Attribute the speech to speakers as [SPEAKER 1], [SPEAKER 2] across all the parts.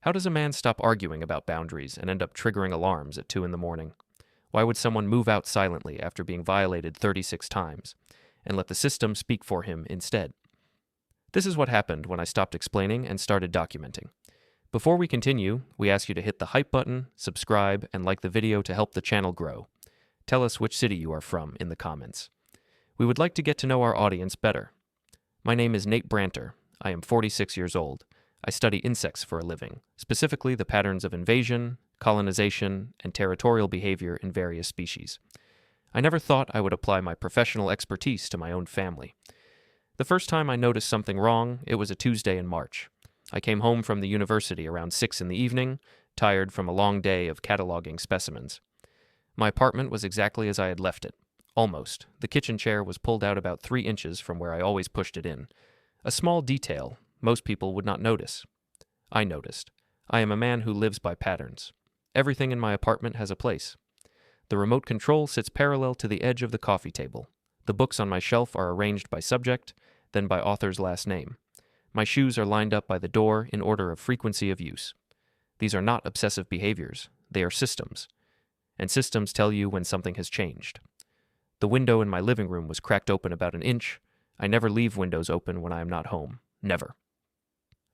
[SPEAKER 1] How does a man stop arguing about boundaries and end up triggering alarms at 2 in the morning? Why would someone move out silently after being violated 36 times and let the system speak for him instead? This is what happened when I stopped explaining and started documenting. Before we continue, we ask you to hit the hype button, subscribe, and like the video to help the channel grow. Tell us which city you are from in the comments. We would like to get to know our audience better. My name is Nate Brantor. I am 46 years old. I study insects for a living, specifically the patterns of invasion, colonization, and territorial behavior in various species. I never thought I would apply my professional expertise to my own family. The first time I noticed something wrong, it was a Tuesday in March. I came home from the university around 6 in the evening, tired from a long day of cataloging specimens. My apartment was exactly as I had left it. Almost. The kitchen chair was pulled out about 3 inches from where I always pushed it in. A small detail most people would not notice. I noticed. I am a man who lives by patterns. Everything in my apartment has a place. The remote control sits parallel to the edge of the coffee table. The books on my shelf are arranged by subject, then by author's last name. My shoes are lined up by the door in order of frequency of use. These are not obsessive behaviors. They are systems. And systems tell you when something has changed. The window in my living room was cracked open about an inch. I never leave windows open when I am not home. Never.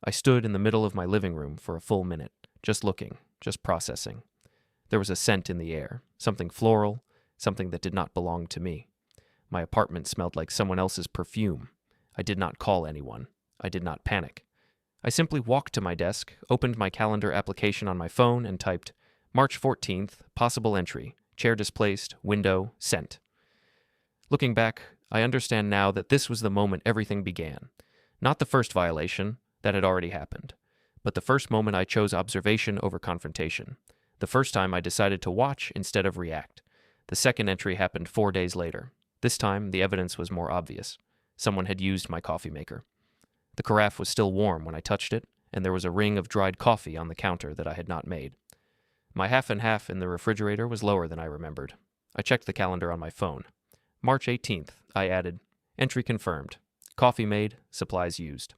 [SPEAKER 1] I stood in the middle of my living room for a full minute, just looking, just processing. There was a scent in the air, something floral, something that did not belong to me. My apartment smelled like someone else's perfume. I did not call anyone. I did not panic. I simply walked to my desk, opened my calendar application on my phone, and typed, March 14th, possible entry, chair displaced, window, scent. Looking back, I understand now that this was the moment everything began. Not the first violation, that had already happened, but the first moment I chose observation over confrontation. The first time I decided to watch instead of react. The second entry happened 4 days later. This time, the evidence was more obvious. Someone had used my coffee maker. The carafe was still warm when I touched it, and there was a ring of dried coffee on the counter that I had not made. My half and half in the refrigerator was lower than I remembered. I checked the calendar on my phone. March 18th, I added, entry confirmed. Coffee made, supplies used.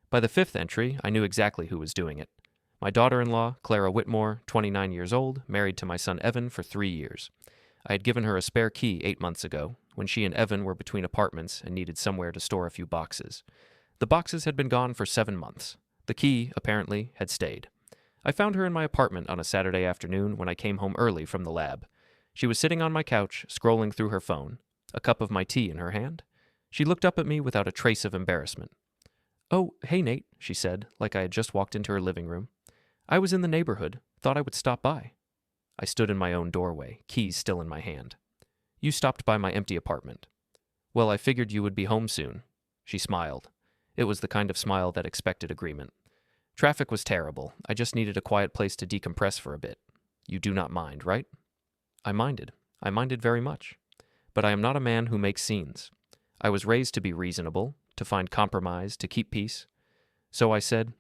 [SPEAKER 1] By the 5th entry, I knew exactly who was doing it. My daughter-in-law, Clara Whitmore, 29 years old, married to my son Evan for 3 years. I had given her a spare key 8 months ago, when she and Evan were between apartments and needed somewhere to store a few boxes. The boxes had been gone for 7 months. The key, apparently, had stayed. I found her in my apartment on a Saturday afternoon when I came home early from the lab. She was sitting on my couch, scrolling through her phone, a cup of my tea in her hand. She looked up at me without a trace of embarrassment. Oh, hey, Nate, she said, like I had just walked into her living room. I was in the neighborhood, thought I would stop by. I stood in my own doorway, keys still in my hand. You stopped by my empty apartment. Well, I figured you would be home soon. She smiled. It was the kind of smile that expected agreement. Traffic was terrible. I just needed a quiet place to decompress for a bit. You do not mind, right? I minded. I minded very much. But I am not a man who makes scenes. I was raised to be reasonable, to find compromise, to keep peace. So I said,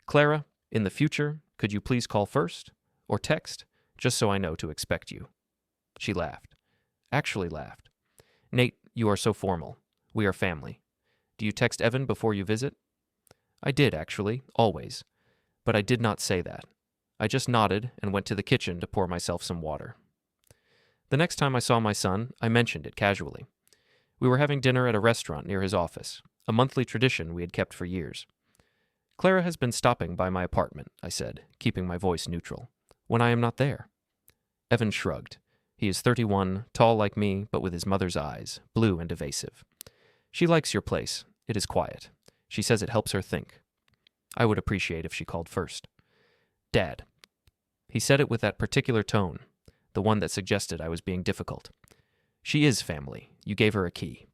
[SPEAKER 1] Clara, in the future, could you please call first? Or text, just so I know to expect you. She laughed. Actually laughed. Nate, you are so formal. We are family. Do you text Evan before you visit? I did, actually, always. But I did not say that. I just nodded and went to the kitchen to pour myself some water. The next time I saw my son, I mentioned it casually. We were having dinner at a restaurant near his office, a monthly tradition we had kept for years. Clara has been stopping by my apartment, I said, keeping my voice neutral, when I am not there. Evan shrugged. He is 31, tall like me, but with his mother's eyes, blue and evasive. She likes your place. It is quiet. She says it helps her think. I would appreciate if she called first. Dad. He said it with that particular tone, the one that suggested I was being difficult. She is family. You gave her a key.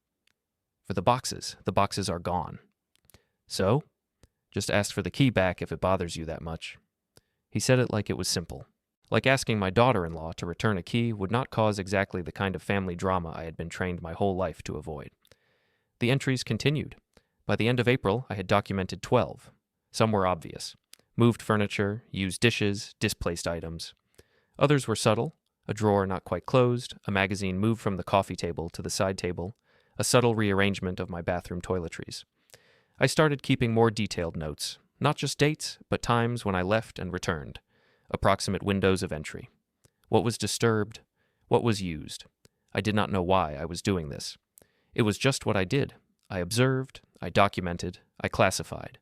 [SPEAKER 1] For the boxes are gone. So? Just asked for the key back if it bothers you that much. He said it like it was simple. Like asking my daughter-in-law to return a key would not cause exactly the kind of family drama I had been trained my whole life to avoid. The entries continued. By the end of April, I had documented 12. Some were obvious. Moved furniture, used dishes, displaced items. Others were subtle. A drawer not quite closed, a magazine moved from the coffee table to the side table, a subtle rearrangement of my bathroom toiletries. I started keeping more detailed notes. Not just dates, but times when I left and returned. Approximate windows of entry. What was disturbed? What was used? I did not know why I was doing this. It was just what I did. I observed, I documented, I classified.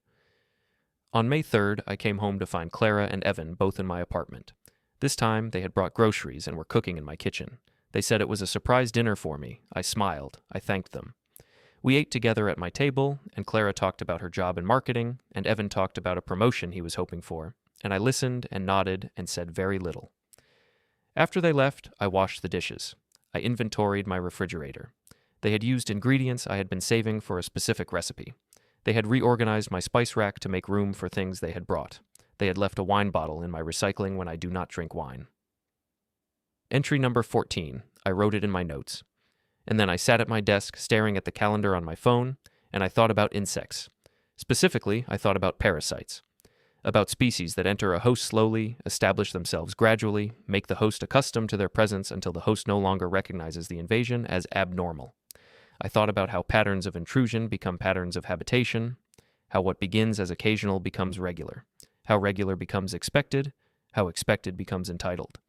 [SPEAKER 1] On May 3rd, I came home to find Clara and Evan both in my apartment. This time, they had brought groceries and were cooking in my kitchen. They said it was a surprise dinner for me. I smiled. I thanked them. We ate together at my table, and Clara talked about her job in marketing, and Evan talked about a promotion he was hoping for, and I listened and nodded and said very little. After they left, I washed the dishes. I inventoried my refrigerator. They had used ingredients I had been saving for a specific recipe. They had reorganized my spice rack to make room for things they had brought. They had left a wine bottle in my recycling when I do not drink wine. Entry number 14. I wrote it in my notes. And then I sat at my desk staring at the calendar on my phone, and I thought about insects. Specifically, I thought about parasites. About species that enter a host slowly, establish themselves gradually, make the host accustomed to their presence until the host no longer recognizes the invasion as abnormal. I thought about how patterns of intrusion become patterns of habitation, how what begins as occasional becomes regular, how regular becomes expected, how expected becomes entitled.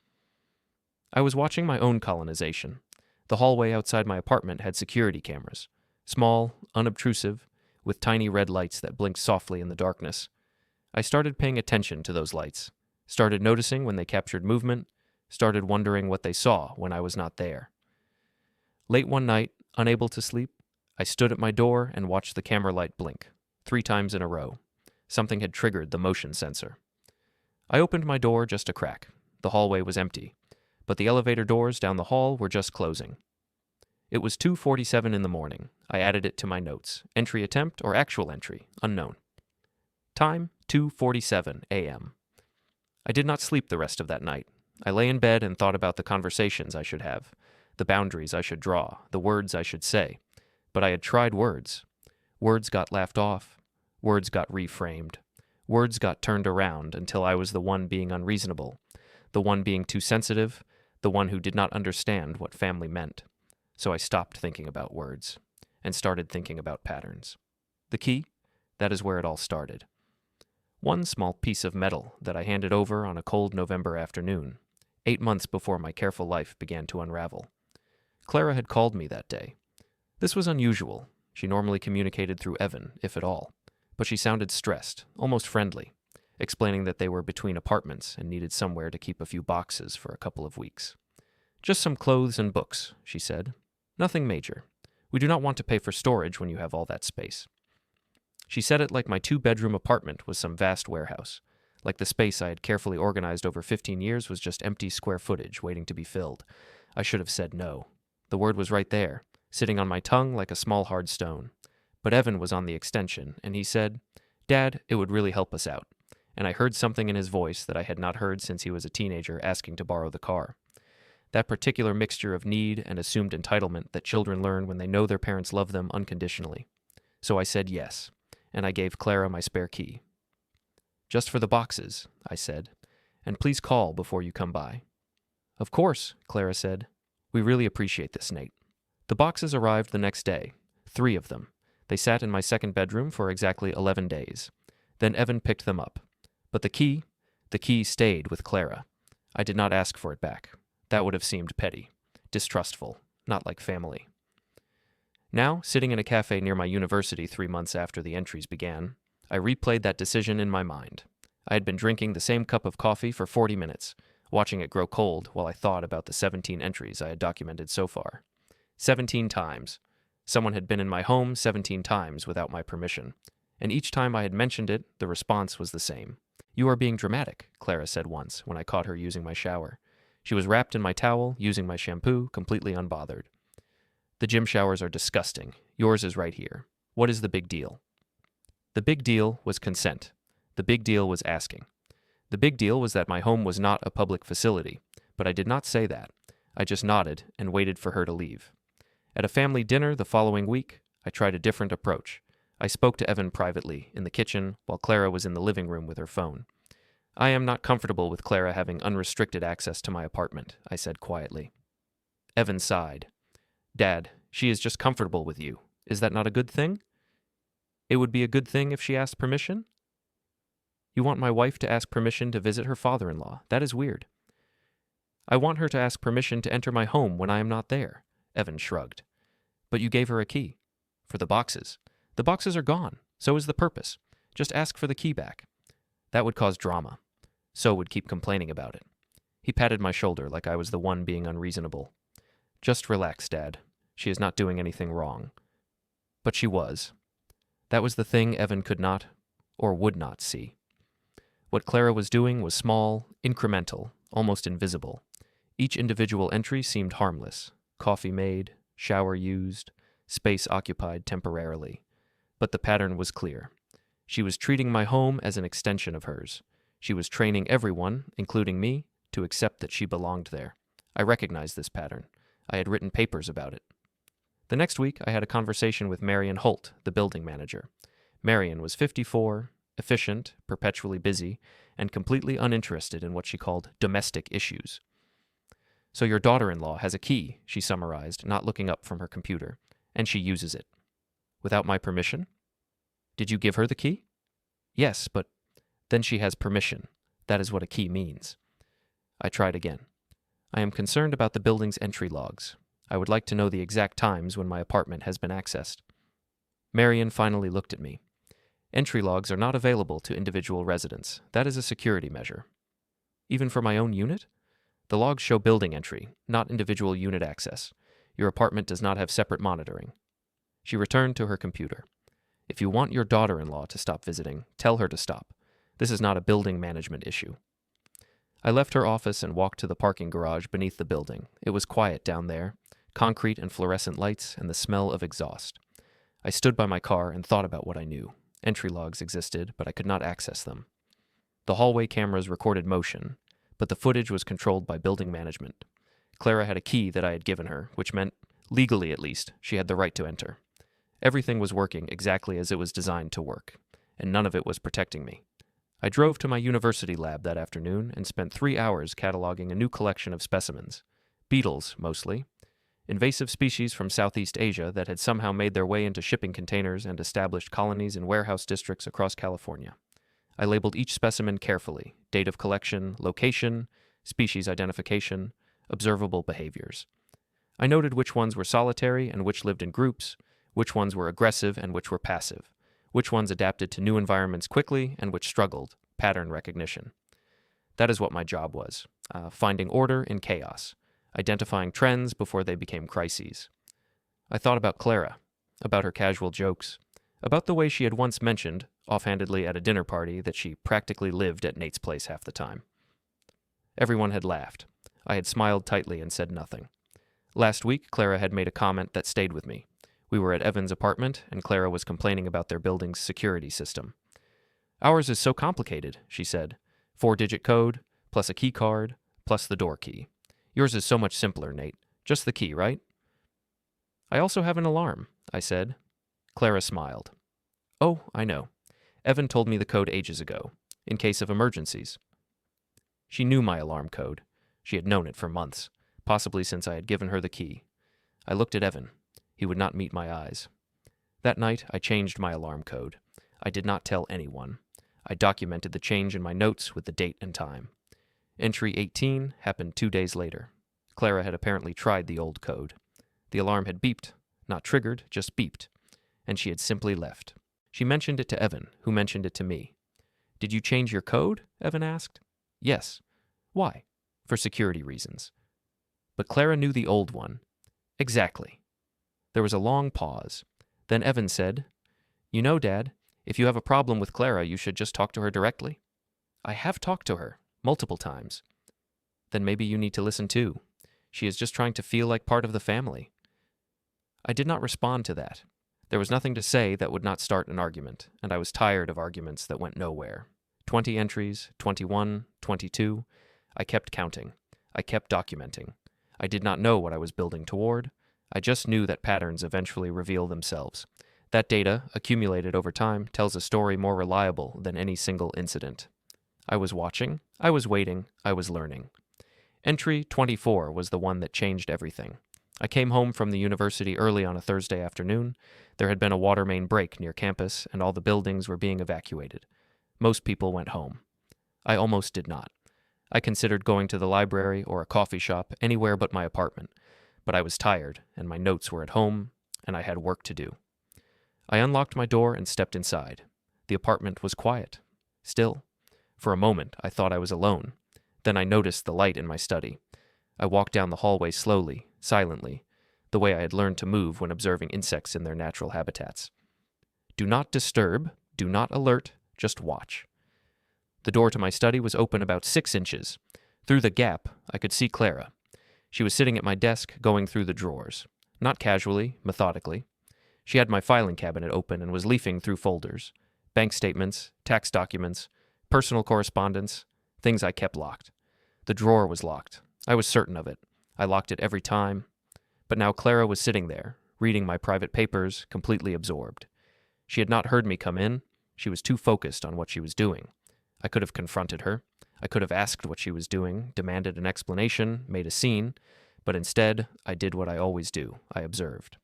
[SPEAKER 1] I was watching my own colonization. The hallway outside my apartment had security cameras, small, unobtrusive, with tiny red lights that blinked softly in the darkness. I started paying attention to those lights, started noticing when they captured movement, started wondering what they saw when I was not there. Late one night, unable to sleep, I stood at my door and watched the camera light blink, 3 times in a row. Something had triggered the motion sensor. I opened my door just a crack. The hallway was empty, but the elevator doors down the hall were just closing. It was 2:47 in the morning. I added it to my notes. Entry attempt or actual entry, unknown. Time, 2:47 a.m. I did not sleep the rest of that night. I lay in bed and thought about the conversations I should have, the boundaries I should draw, the words I should say. But I had tried words. Words got laughed off. Words got reframed. Words got turned around until I was the one being unreasonable, the one being too sensitive, the one who did not understand what family meant. So I stopped thinking about words and started thinking about patterns. The key? That is where it all started. One small piece of metal that I handed over on a cold November afternoon, 8 months before my careful life began to unravel. Clara had called me that day. This was unusual. She normally communicated through Evan, if at all, but she sounded stressed, almost friendly, explaining that they were between apartments and needed somewhere to keep a few boxes for a couple of weeks. Just some clothes and books, she said. Nothing major. We do not want to pay for storage when you have all that space. She said it like my 2-bedroom apartment was some vast warehouse, like the space I had carefully organized over 15 years was just empty square footage waiting to be filled. I should have said no. The word was right there, sitting on my tongue like a small hard stone. But Evan was on the extension, and he said, "Dad, it would really help us out." And I heard something in his voice that I had not heard since he was a teenager asking to borrow the car. That particular mixture of need and assumed entitlement that children learn when they know their parents love them unconditionally. So I said yes, and I gave Clara my spare key. "Just for the boxes," I said, "and please call before you come by." "Of course," Clara said. "We really appreciate this, Nate." The boxes arrived the next day, 3 of them. They sat in my second bedroom for exactly 11 days. Then Evan picked them up. But the key stayed with Clara. I did not ask for it back. That would have seemed petty, distrustful, not like family. Now, sitting in a cafe near my university 3 months after the entries began, I replayed that decision in my mind. I had been drinking the same cup of coffee for 40 minutes, watching it grow cold while I thought about the 17 entries I had documented so far. 17 times. Someone had been in my home 17 times without my permission. And each time I had mentioned it, the response was the same. "You are being dramatic," Clara said once when I caught her using my shower. She was wrapped in my towel, using my shampoo, completely unbothered. "The gym showers are disgusting. Yours is right here. What is the big deal?" The big deal was consent. The big deal was asking. The big deal was that my home was not a public facility, but I did not say that. I just nodded and waited for her to leave. At a family dinner the following week, I tried a different approach. I spoke to Evan privately, in the kitchen, while Clara was in the living room with her phone. "I am not comfortable with Clara having unrestricted access to my apartment," I said quietly. Evan sighed. "Dad, she is just comfortable with you. Is that not a good thing?" "It would be a good thing if she asked permission?" You want my wife to ask permission to visit her father-in-law. That is weird. I want her to ask permission to enter my home when I am not there, Evan shrugged. But you gave her a key. For the boxes. The boxes are gone. So is the purpose. Just ask for the key back. That would cause drama. So would keep complaining about it. He patted my shoulder like I was the one being unreasonable. Just relax, Dad. She is not doing anything wrong. But she was. That was the thing Evan could not, or would not, see. What Clara was doing was small, incremental, almost invisible. Each individual entry seemed harmless. Coffee made, shower used, space occupied temporarily. But the pattern was clear. She was treating my home as an extension of hers. She was training everyone, including me, to accept that she belonged there. I recognized this pattern. I had written papers about it. The next week, I had a conversation with Marion Holt, the building manager. Marion was 54, efficient, perpetually busy, and completely uninterested in what she called domestic issues. So your daughter-in-law has a key, she summarized, not looking up from her computer, and she uses it. Without my permission? Did you give her the key? Yes, but then she has permission. That is what a key means. I tried again. I am concerned about the building's entry logs. I would like to know the exact times when my apartment has been accessed. Marion finally looked at me. Entry logs are not available to individual residents. That is a security measure. Even for my own unit? The logs show building entry, not individual unit access. Your apartment does not have separate monitoring. She returned to her computer. If you want your daughter-in-law to stop visiting, tell her to stop. This is not a building management issue. I left her office and walked to the parking garage beneath the building. It was quiet down there, concrete and fluorescent lights and the smell of exhaust. I stood by my car and thought about what I knew. Entry logs existed, but I could not access them. The hallway cameras recorded motion, but the footage was controlled by building management. Clara had a key that I had given her, which meant, legally at least, she had the right to enter. Everything was working exactly as it was designed to work, and none of it was protecting me. I drove to my university lab that afternoon and spent 3 hours cataloging a new collection of specimens. Beetles, mostly. Invasive species from Southeast Asia that had somehow made their way into shipping containers and established colonies in warehouse districts across California. I labeled each specimen carefully: date of collection, location, species identification, observable behaviors. I noted which ones were solitary and which lived in groups, which ones were aggressive and which were passive, which ones adapted to new environments quickly and which struggled, pattern recognition. That is what my job was, finding order in chaos, identifying trends before they became crises. I thought about Clara, about her casual jokes, about the way she had once mentioned, offhandedly at a dinner party, that she practically lived at Nate's place half the time. Everyone had laughed. I had smiled tightly and said nothing. Last week, Clara had made a comment that stayed with me. We were at Evan's apartment, and Clara was complaining about their building's security system. Ours is so complicated, she said. 4-digit code, plus a key card, plus the door key. Yours is so much simpler, Nate. Just the key, right? I also have an alarm, I said. Clara smiled. Oh, I know. Evan told me the code ages ago, in case of emergencies. She knew my alarm code. She had known it for months, possibly since I had given her the key. I looked at Evan. He would not meet my eyes. That night, I changed my alarm code. I did not tell anyone. I documented the change in my notes with the date and time. Entry 18 happened 2 days later. Clara had apparently tried the old code. The alarm had beeped, not triggered, just beeped, and she had simply left. She mentioned it to Evan, who mentioned it to me. Did you change your code? Evan asked. Yes. Why? For security reasons. But Clara knew the old one. Exactly. There was a long pause. Then Evan said, You know, Dad, if you have a problem with Clara, you should just talk to her directly. I have talked to her, multiple times. Then maybe you need to listen too. She is just trying to feel like part of the family. I did not respond to that. There was nothing to say that would not start an argument, and I was tired of arguments that went nowhere. 20 entries, 21, 22. I kept counting. I kept documenting. I did not know what I was building toward. I just knew that patterns eventually reveal themselves. That data, accumulated over time, tells a story more reliable than any single incident. I was watching, I was waiting, I was learning. Entry 24 was the one that changed everything. I came home from the university early on a Thursday afternoon. There had been a water main break near campus, and all the buildings were being evacuated. Most people went home. I almost did not. I considered going to the library or a coffee shop, anywhere but my apartment, but I was tired, and my notes were at home, and I had work to do. I unlocked my door and stepped inside. The apartment was quiet. Still. For a moment, I thought I was alone. Then I noticed the light in my study. I walked down the hallway slowly, silently, the way I had learned to move when observing insects in their natural habitats. Do not disturb, do not alert, just watch. The door to my study was open about 6 inches. Through the gap, I could see Clara. She was sitting at my desk, going through the drawers. Not casually, methodically. She had my filing cabinet open and was leafing through folders. Bank statements, tax documents, personal correspondence, things I kept locked. The drawer was locked. I was certain of it. I locked it every time. But now Clara was sitting there, reading my private papers, completely absorbed. She had not heard me come in. She was too focused on what she was doing. I could have confronted her. I could have asked what she was doing, demanded an explanation, made a scene, but instead, I did what I always do. I observed.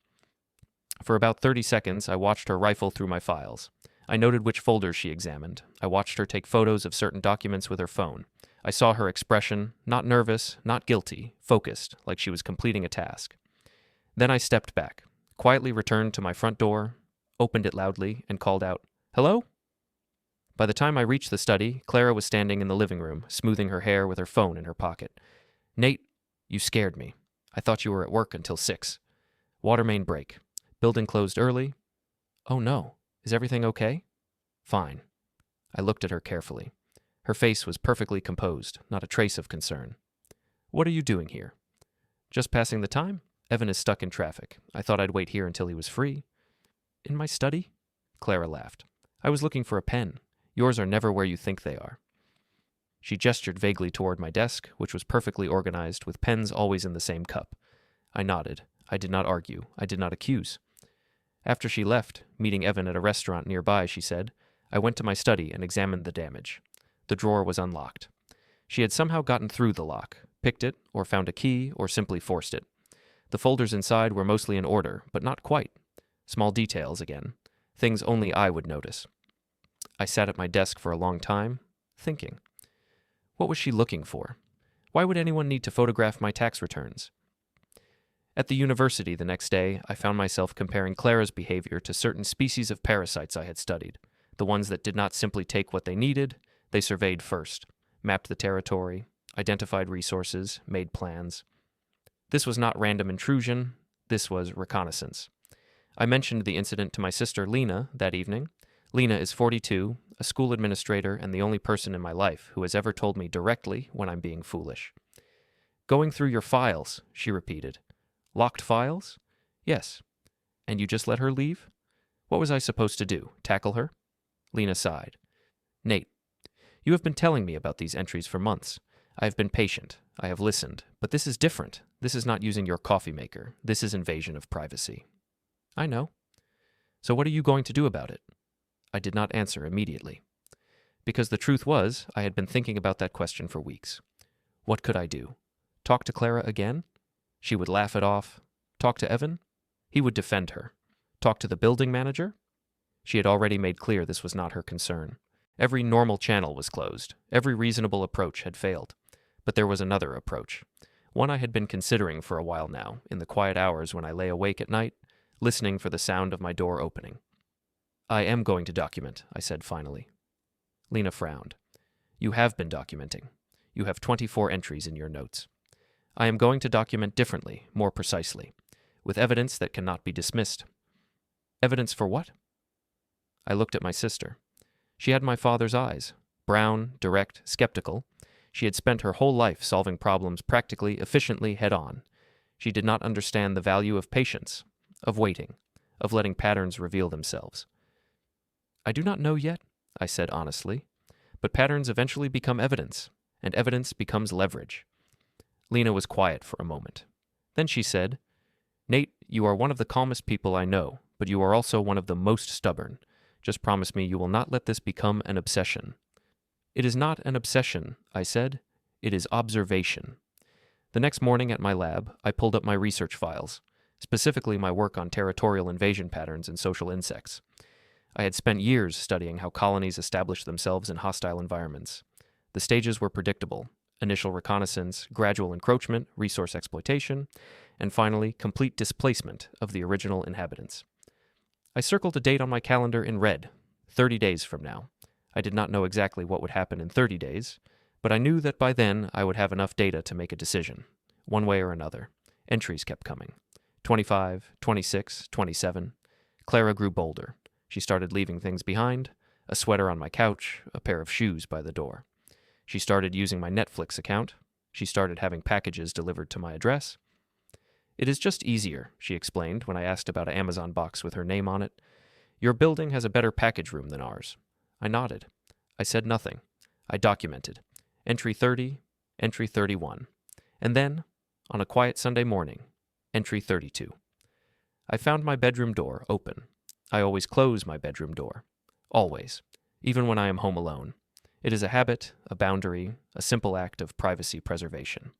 [SPEAKER 1] For about 30 seconds, I watched her rifle through my files. I noted which folders she examined. I watched her take photos of certain documents with her phone. I saw her expression, not nervous, not guilty, focused, like she was completing a task. Then I stepped back, quietly returned to my front door, opened it loudly, and called out, "Hello?" By the time I reached the study, Clara was standing in the living room, smoothing her hair with her phone in her pocket. "Nate, you scared me. I thought you were at work until 6. Water main break. Building closed early. Oh no, is everything okay?" "Fine." I looked at her carefully. Her face was perfectly composed, not a trace of concern. "What are you doing here?" "Just passing the time. Evan is stuck in traffic. I thought I'd wait here until he was free." "In my study?" Clara laughed. "I was looking for a pen. Yours are never where you think they are." She gestured vaguely toward my desk, which was perfectly organized, with pens always in the same cup. I nodded. I did not argue. I did not accuse. After she left, meeting Evan at a restaurant nearby, she said, I went to my study and examined the damage. The drawer was unlocked. She had somehow gotten through the lock, picked it, or found a key, or simply forced it. The folders inside were mostly in order, but not quite. Small details again. Things only I would notice. I sat at my desk for a long time, thinking. What was she looking for? Why would anyone need to photograph my tax returns? At the university the next day, I found myself comparing Clara's behavior to certain species of parasites I had studied, the ones that did not simply take what they needed, they surveyed first, mapped the territory, identified resources, made plans. This was not random intrusion, this was reconnaissance. I mentioned the incident to my sister Lena that evening. Lena is 42, a school administrator, and the only person in my life who has ever told me directly when I'm being foolish. Going through your files, she repeated. Locked files? Yes. And you just let her leave? What was I supposed to do, tackle her? Lena sighed. Nate, you have been telling me about these entries for months. I have been patient. I have listened. But this is different. This is not using your coffee maker. This is invasion of privacy. I know. So what are you going to do about it? I did not answer immediately. Because the truth was, I had been thinking about that question for weeks. What could I do? Talk to Clara again? She would laugh it off. Talk to Evan? He would defend her. Talk to the building manager? She had already made clear this was not her concern. Every normal channel was closed. Every reasonable approach had failed. But there was another approach. One I had been considering for a while now, in the quiet hours when I lay awake at night, listening for the sound of my door opening. I am going to document, I said finally. Lena frowned. You have been documenting. You have 24 entries in your notes. I am going to document differently, more precisely, with evidence that cannot be dismissed. Evidence for what? I looked at my sister. She had my father's eyes, brown, direct, skeptical. She had spent her whole life solving problems practically, efficiently, head-on. She did not understand the value of patience, of waiting, of letting patterns reveal themselves. I do not know yet, I said honestly, but patterns eventually become evidence, and evidence becomes leverage. Lena was quiet for a moment. Then she said, Nate, you are one of the calmest people I know, but you are also one of the most stubborn. Just promise me you will not let this become an obsession. It is not an obsession, I said. It is observation. The next morning at my lab, I pulled up my research files, specifically my work on territorial invasion patterns in social insects. I had spent years studying how colonies establish themselves in hostile environments. The stages were predictable: initial reconnaissance, gradual encroachment, resource exploitation, and finally, complete displacement of the original inhabitants. I circled a date on my calendar in red: 30 days from now. I did not know exactly what would happen in 30 days, but I knew that by then I would have enough data to make a decision, one way or another. Entries kept coming. 25, 26, 27. Clara grew bolder. She started leaving things behind: a sweater on my couch, a pair of shoes by the door. She started using my Netflix account. She started having packages delivered to my address. "It is just easier," she explained when I asked about an Amazon box with her name on it. "Your building has a better package room than ours." I nodded. I said nothing. I documented. Entry 30, entry 31. And then, on a quiet Sunday morning, entry 32. I found my bedroom door open. I always close my bedroom door. Always. Even when I am home alone. It is a habit, a boundary, a simple act of privacy preservation.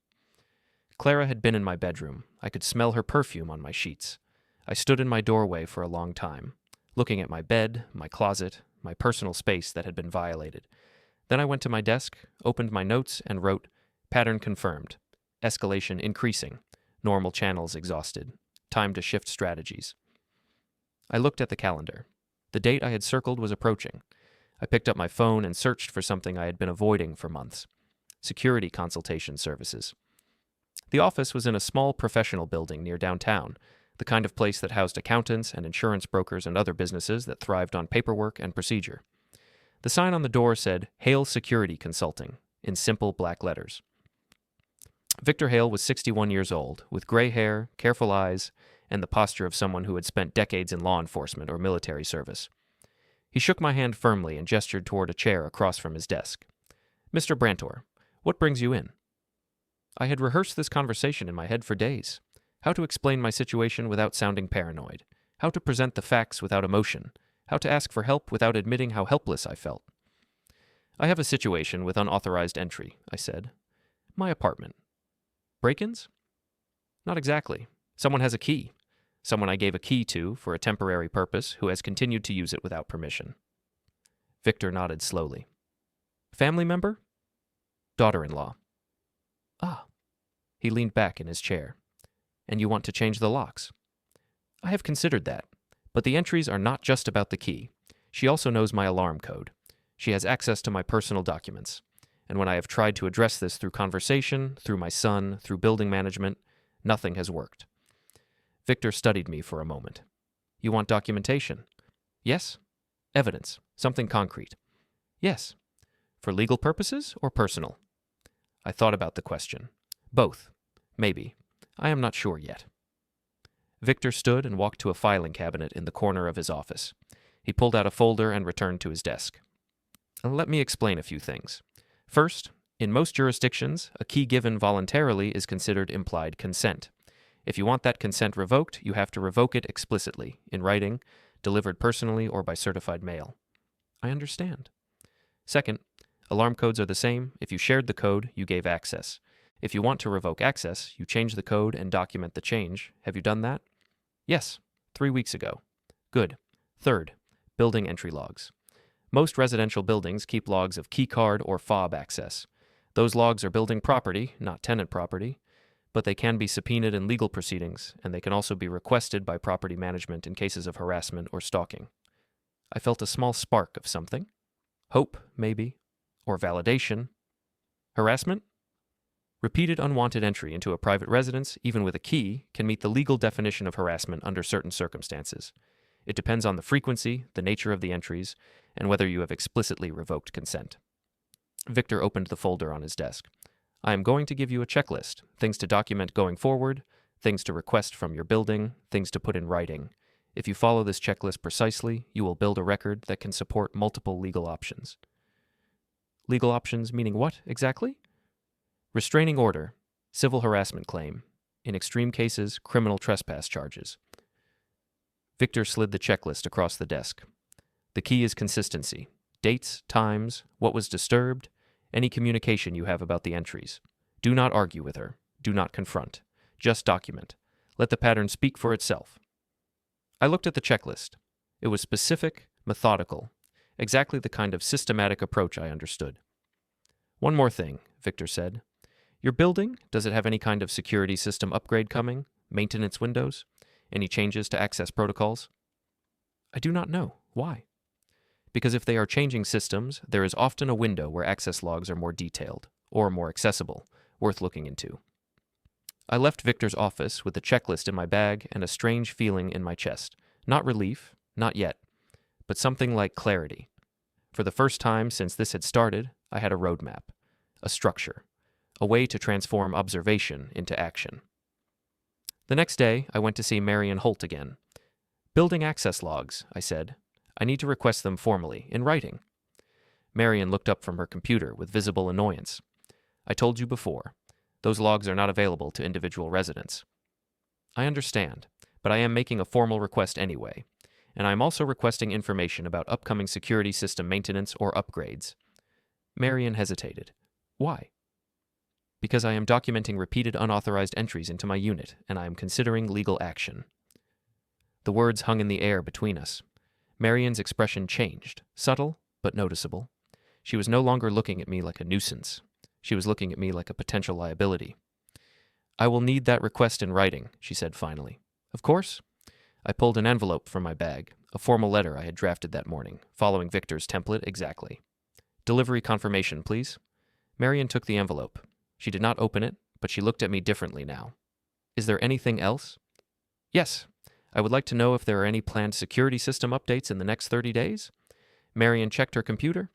[SPEAKER 1] Clara had been in my bedroom. I could smell her perfume on my sheets. I stood in my doorway for a long time, looking at my bed, my closet, my personal space that had been violated. Then I went to my desk, opened my notes, and wrote, "Pattern confirmed. Escalation increasing. Normal channels exhausted. Time to shift strategies." I looked at the calendar. The date I had circled was approaching. I picked up my phone and searched for something I had been avoiding for months: security consultation services. The office was in a small professional building near downtown, the kind of place that housed accountants and insurance brokers and other businesses that thrived on paperwork and procedure. The sign on the door said, "Hale Security Consulting," in simple black letters. Victor Hale was 61 years old, with gray hair, careful eyes, and the posture of someone who had spent decades in law enforcement or military service. He shook my hand firmly and gestured toward a chair across from his desk. "Mr. Brantor, what brings you in?" I had rehearsed this conversation in my head for days. How to explain my situation without sounding paranoid. How to present the facts without emotion. How to ask for help without admitting how helpless I felt. "I have a situation with unauthorized entry," I said. "My apartment." "Break-ins?" "Not exactly. Someone has a key. Someone I gave a key to for a temporary purpose who has continued to use it without permission." Victor nodded slowly. "Family member?" "Daughter-in-law." "Ah." He leaned back in his chair. "And you want to change the locks?" "I have considered that. But the entries are not just about the key. She also knows my alarm code. She has access to my personal documents. And when I have tried to address this through conversation, through my son, through building management, nothing has worked." Victor studied me for a moment. "You want documentation?" "Yes." "Evidence, something concrete?" "Yes." "For legal purposes or personal?" I thought about the question. "Both. Maybe. I am not sure yet." Victor stood and walked to a filing cabinet in the corner of his office. He pulled out a folder and returned to his desk. "Let me explain a few things. First, in most jurisdictions, a key given voluntarily is considered implied consent. If you want that consent revoked, you have to revoke it explicitly, in writing, delivered personally or by certified mail." "I understand." "Second, alarm codes are the same. If you shared the code, you gave access. If you want to revoke access, you change the code and document the change. Have you done that?" "Yes, 3 weeks ago." "Good." Third, building entry logs. Most residential buildings keep logs of keycard or fob access. Those logs are building property, not tenant property, but they can be subpoenaed in legal proceedings, and they can also be requested by property management in cases of harassment or stalking. I felt a small spark of something. Hope, maybe. Or validation. Harassment? Repeated unwanted entry into a private residence, even with a key, can meet the legal definition of harassment under certain circumstances. It depends on the frequency, the nature of the entries, and whether you have explicitly revoked consent. Victor opened the folder on his desk. "I am going to give you a checklist, things to document going forward, things to request from your building, things to put in writing. If you follow this checklist precisely, you will build a record that can support multiple legal options." "Legal options meaning what, exactly?" "Restraining order, civil harassment claim, in extreme cases, criminal trespass charges." Victor slid the checklist across the desk. "The key is consistency. Dates, times, what was disturbed, any communication you have about the entries. Do not argue with her. Do not confront. Just document. Let the pattern speak for itself." I looked at the checklist. It was specific, Methodical. Exactly the kind of systematic approach I understood. One more thing, Victor said. Your building, does it have any kind of security system upgrade coming? Maintenance windows? Any changes to access protocols? I do not know. Why? Because if they are changing systems, there is often a window where access logs are more detailed, or more accessible, worth looking into. I left Victor's office with a checklist in my bag and a strange feeling in my chest. Not relief, not yet, but something like clarity. For the first time since this had started, I had a roadmap, a structure, a way to transform observation into action. The next day, I went to see Marion Holt again. Building access logs, I said. I need to request them formally, in writing. Marion looked up from her computer with visible annoyance. I told you before. Those logs are not available to individual residents. I understand, but I am making a formal request anyway, and I am also requesting information about upcoming security system maintenance or upgrades. Marion hesitated. Why? Because I am documenting repeated unauthorized entries into my unit, and I am considering legal action. The words hung in the air between us. Marion's expression changed, subtle but noticeable. She was no longer looking at me like a nuisance. She was looking at me like a potential liability. I will need that request in writing, she said finally. Of course. I pulled an envelope from my bag, a formal letter I had drafted that morning, following Victor's template exactly. Delivery confirmation, please. Marion took the envelope. She did not open it, but she looked at me differently now. Is there anything else? Yes. I would like to know if there are any planned security system updates in the next 30 days. Marion checked her computer.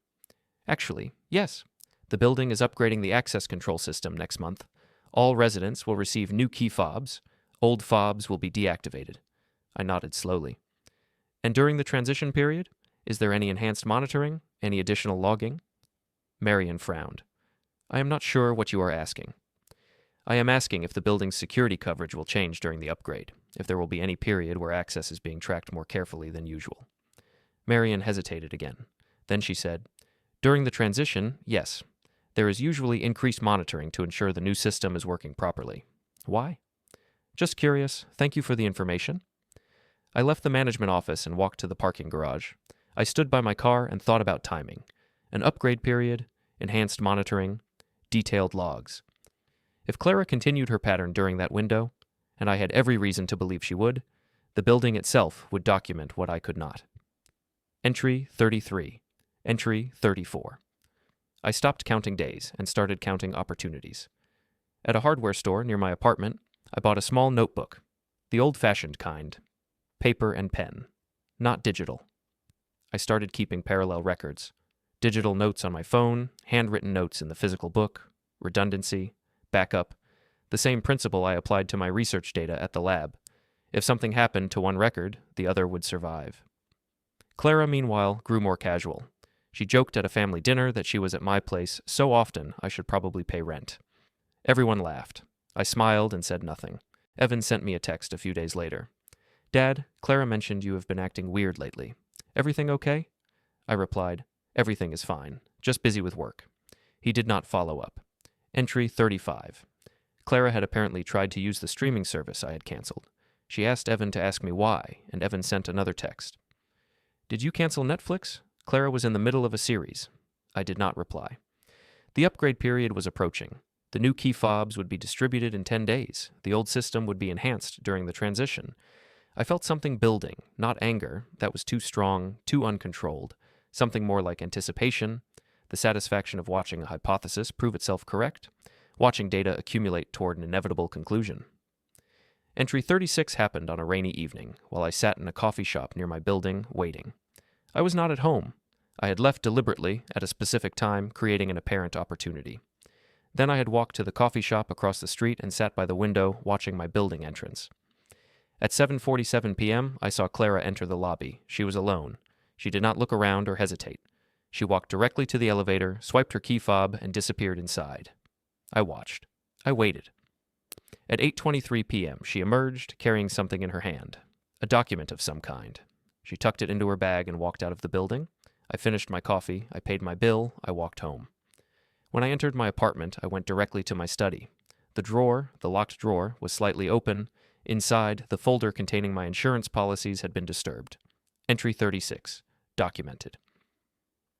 [SPEAKER 1] Actually, yes. The building is upgrading the access control system next month. All residents will receive new key fobs. Old fobs will be deactivated. I nodded slowly. And during the transition period, is there any enhanced monitoring? Any additional logging? Marion frowned. I am not sure what you are asking. I am asking if the building's security coverage will change during the upgrade, if there will be any period where access is being tracked more carefully than usual. Marion hesitated again. Then she said, During the transition, yes. There is usually increased monitoring to ensure the new system is working properly. Why? Just curious. Thank you for the information. I left the management office and walked to the parking garage. I stood by my car and thought about timing. An upgrade period, enhanced monitoring, detailed logs. If Clara continued her pattern during that window, and I had every reason to believe she would, the building itself would document what I could not. Entry 33. Entry 34. I stopped counting days and started counting opportunities. At a hardware store near my apartment, I bought a small notebook, the old-fashioned kind, paper and pen, not digital. I started keeping parallel records, digital notes on my phone, handwritten notes in the physical book, redundancy, backup, the same principle I applied to my research data at the lab. If something happened to one record, the other would survive. Clara, meanwhile, grew more casual. She joked at a family dinner that she was at my place so often I should probably pay rent. Everyone laughed. I smiled and said nothing. Evan sent me a text a few days later. Dad, Clara mentioned you have been acting weird lately. Everything okay? I replied, Everything is fine, just busy with work. He did not follow up. Entry 35. Clara had apparently tried to use the streaming service I had canceled. She asked Evan to ask me why, and Evan sent another text. Did you cancel Netflix? Clara was in the middle of a series. I did not reply. The upgrade period was approaching. The new key fobs would be distributed in 10 days. The old system would be enhanced during the transition. I felt something building, not anger, that was too strong, too uncontrolled, something more like anticipation, the satisfaction of watching a hypothesis prove itself correct, watching data accumulate toward an inevitable conclusion. Entry 36 happened on a rainy evening, while I sat in a coffee shop near my building, waiting. I was not at home. I had left deliberately, at a specific time, creating an apparent opportunity. Then I had walked to the coffee shop across the street and sat by the window, watching my building entrance. At 7:47 p.m., I saw Clara enter the lobby. She was alone. She did not look around or hesitate. She walked directly to the elevator, swiped her key fob, and disappeared inside. I watched. I waited. At 8:23 p.m., she emerged, carrying something in her hand. A document of some kind. She tucked it into her bag and walked out of the building. I finished my coffee, I paid my bill, I walked home. When I entered my apartment, I went directly to my study. The locked drawer, was slightly open. Inside, the folder containing my insurance policies had been disturbed. Entry 36. documented.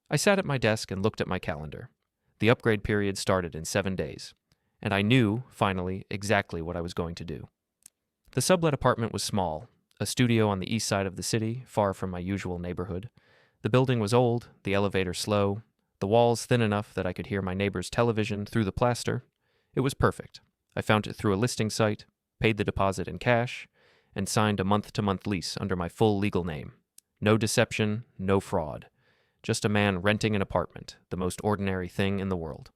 [SPEAKER 1] I sat at my desk and looked at my calendar. The upgrade period started in 7 days, and I knew, finally, exactly what I was going to do. The sublet apartment was small, a studio on the east side of the city, far from my usual neighborhood. The building was old, the elevator slow, the walls thin enough that I could hear my neighbor's television through the plaster. It was perfect. I found it through a listing site, paid the deposit in cash, and signed a month-to-month lease under my full legal name. No deception, no fraud. Just a man renting an apartment, the most ordinary thing in the world.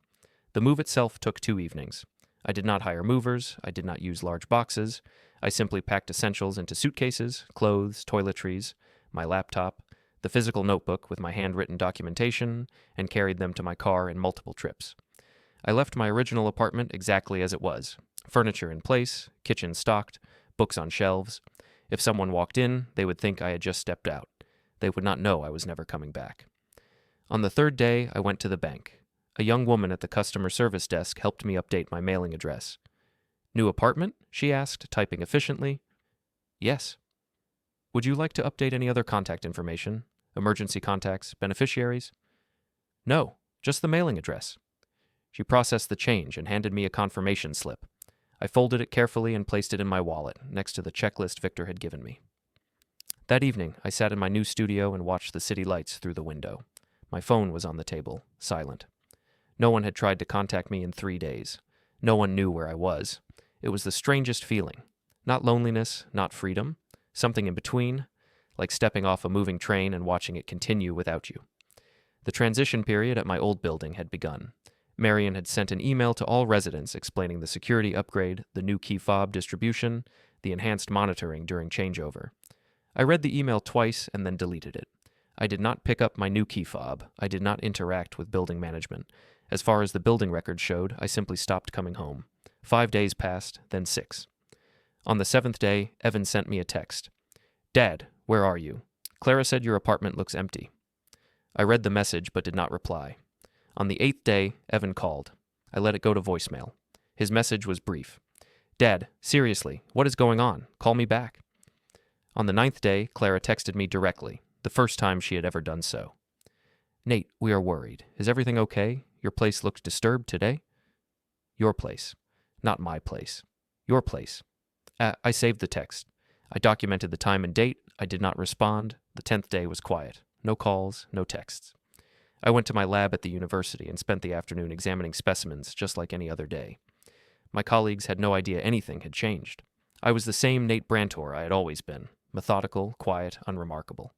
[SPEAKER 1] The move itself took 2 evenings. I did not hire movers, I did not use large boxes. I simply packed essentials into suitcases, clothes, toiletries, my laptop, the physical notebook with my handwritten documentation, and carried them to my car in multiple trips. I left my original apartment exactly as it was. Furniture in place, kitchen stocked, books on shelves. If someone walked in, they would think I had just stepped out. They would not know I was never coming back. On the 3rd day, I went to the bank. A young woman at the customer service desk helped me update my mailing address. "New apartment?" she asked, typing efficiently. "Yes." "Would you like to update any other contact information? Emergency contacts, beneficiaries?" "No, just the mailing address." She processed the change and handed me a confirmation slip. I folded it carefully and placed it in my wallet, next to the checklist Victor had given me. That evening, I sat in my new studio and watched the city lights through the window. My phone was on the table, silent. No one had tried to contact me in 3 days. No one knew where I was. It was the strangest feeling. Not loneliness, not freedom. Something in between, like stepping off a moving train and watching it continue without you. The transition period at my old building had begun. Marion had sent an email to all residents explaining the security upgrade, the new key fob distribution, the enhanced monitoring during changeover. I read the email twice and then deleted it. I did not pick up my new key fob. I did not interact with building management. As far as the building record showed, I simply stopped coming home. 5 days passed, then 6. On the 7th day, Evan sent me a text. "Dad, where are you? Clara said your apartment looks empty." I read the message but did not reply. On the 8th day, Evan called. I let it go to voicemail. His message was brief. "Dad, seriously, what is going on? Call me back." On the 9th day, Clara texted me directly, the first time she had ever done so. "Nate, we are worried. Is everything okay? Your place looked disturbed today?" "Your place. Not my place. Your place." I saved the text. I documented the time and date. I did not respond. The 10th day was quiet. No calls, no texts. I went to my lab at the university and spent the afternoon examining specimens just like any other day. My colleagues had no idea anything had changed. I was the same Nate Brantor I had always been, methodical, quiet, unremarkable.